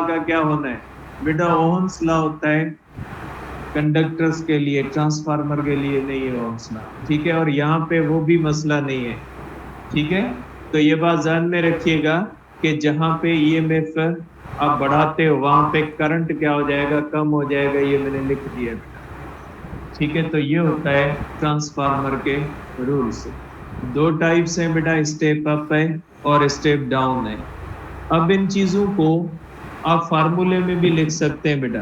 का क्या होना है बेटा, ओहम्स लॉ होता है कंडक्टर्स के लिए, ट्रांसफार्मर के लिए नहीं है ओहम्स लॉ, ठीक है। और यहाँ पे वो भी मसला नहीं है, ठीक है। तो ये बात ध्यान में रखिएगा कि जहां पे ईएमएफ आप बढ़ाते हो वहां पे करंट क्या हो जाएगा, कम हो जाएगा, ये मैंने लिख दिया बेटा, ठीक है। तो ये होता है ट्रांसफार्मर के रूल्स। दो टाइप्स हैं बेटा, स्टेप अप है और स्टेप डाउन है। अब इन चीजों को आप फार्मूले में भी लिख सकते हैं बेटा।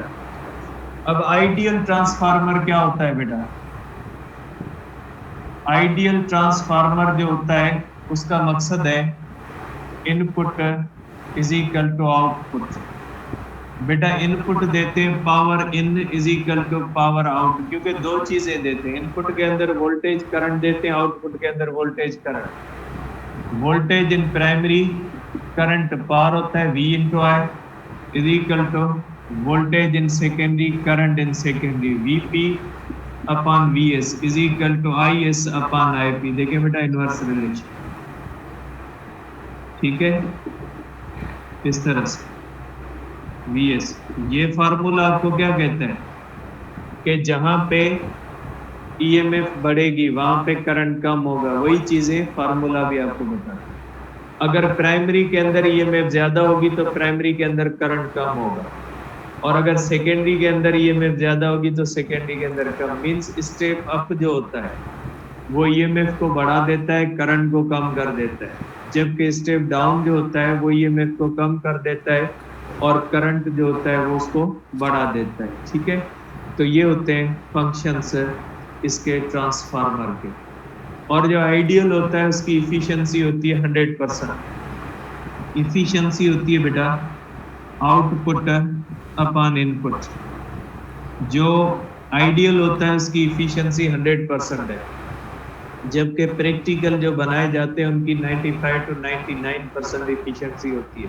अब आइडियल ट्रांसफार्मर क्या होता है बेटा, आइडियल ट्रांसफार्मर जो होता है उसका मकसद है input is equal to output. बेटा इनपुट देते हैं power in is equal to power out, क्योंकि दो चीजें देते हैं, इनपुट के अंदर वोल्टेज करंट देते हैं, आउटपुट के अंदर voltage current. Voltage in primary current power होता है V into I is equal to voltage in secondary current in secondary VP upon VS is equal to IS upon IP। देखिए बेटा inverse relation, ठीक है, इस तरह से VS। ये फार्मूला आपको क्या कहता है कि जहां पे EMF बढ़ेगी वहां पे करंट कम होगा, वही चीजें फार्मूला भी आपको बताता है। अगर प्राइमरी के अंदर EMF ज्यादा होगी तो प्राइमरी के अंदर करंट कम होगा, और अगर सेकेंडरी के अंदर EMF ज्यादा होगी तो सेकेंडरी के अंदर कम। मींस स्टेप अप जो होता है वो EMF को बढ़ा देता है, करंट को कम कर देता है, जबकि स्टेप डाउन जो होता है वो EMF को कम कर देता है और करंट जो होता है वो उसको बढ़ा देता है, ठीक है। तो ये होते हैं फंक्शंस इसके ट्रांसफार्मर के। और जो आइडियल होता है उसकी इफिशिएंसी होती है 100%। इफिशिएंसी होती है बेटा आउटपुट अपॉन इनपुट। जो आइडियल होता है उसकी इफिशिएंसी 100% है, जबकि प्रैक्टिकल जो बनाए जाते हैं उनकी 95 to 99% इफिशिएंसी होती है।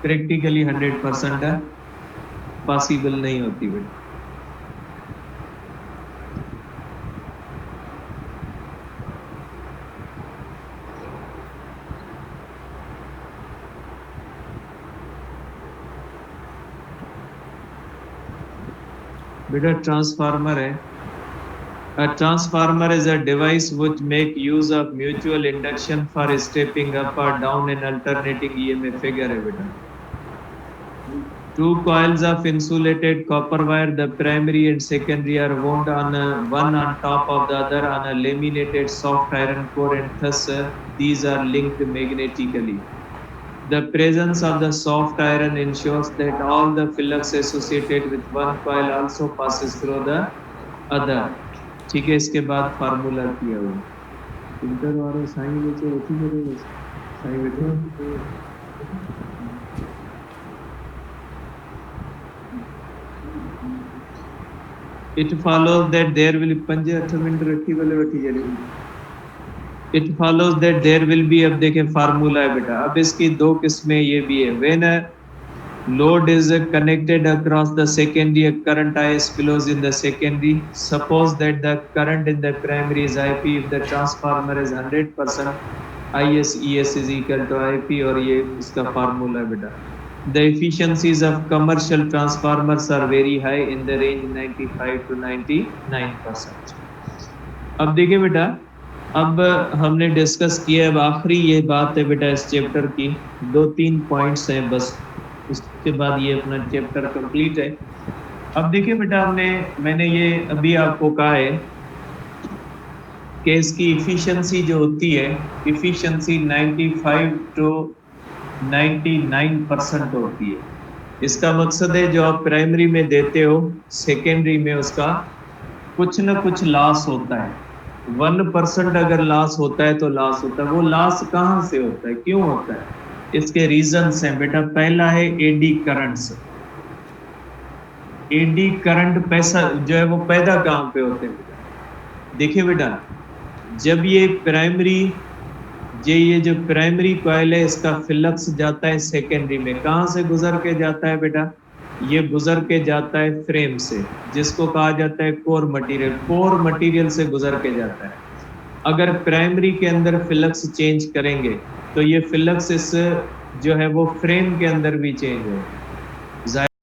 प्रैक्टिकली 100% पॉसिबल नहीं होती बेटा। बेटा ट्रांसफार्मर है, a transformer is a device which make use of mutual induction for stepping up or down in alternating EMF figure है बेटा। Two coils of insulated copper wire, the primary and secondary are wound on one on top of the other on a laminated soft iron core, and thus these are linked magnetically. The presence of the soft iron ensures that all the flux associated with one coil also passes through the other, ठीक है। इसके बाद formula किया हुआ inter वाले sign नीचे होती है, साइन बेटा it follows that there will पंजे 8 मिनट रखी वाले बैठी चली। It follows that there will be, अब देखें फार्मूला है बेटा, अब इसकी दो किस्में ये भी है। When a load is connected across the secondary, a current IS flows in the secondary. Suppose that the current in the primary is IP. If the transformer is 100%, IS ES is equal to IP, और ये इसका formula है बेटा। The efficiencies of commercial transformers are very high in the range 95 to 99%। अब देखिए बेटा, अब हमने डिस्कस किया, अब आखिरी ये बात है बेटा इस चैप्टर की, 2-3 पॉइंट्स हैं बस, उसके बाद ये अपना चैप्टर कंप्लीट है। अब देखिए बेटा, मैंने ये अभी आपको कहा है कि इसकी इफिशिएंसी जो होती है, इफिशिएंसी 95 to 99% होती है। इसका मकसद है जो आप प्राइमरी में देते हो सेकेंडरी में उसका कुछ ना कुछ लॉस होता है। 1% अगर लॉस होता है तो लॉस होता है, वो लॉस कहाँ से होता है, क्यों होता है, इसके रीजंस हैं बेटा। पहला है एडी करंट्स। एडी करंट पैसा जो है वो पैदा कहाँ पे होते हैं बेटा, देखिए बेटा, जब ये जो प्राइमरी कॉइल है इसका फ्लक्स जाता है सेकेंडरी में, कहाँ से गुजर के जाता है बेटा, ये गुजर के जाता है फ्रेम से, जिसको कहा जाता है कोर मटेरियल। कोर मटेरियल से गुजर के जाता है। अगर प्राइमरी के अंदर फ्लक्स चेंज करेंगे तो ये फ्लक्स इस जो है वो फ्रेम के अंदर भी चेंज होगा। जाहिर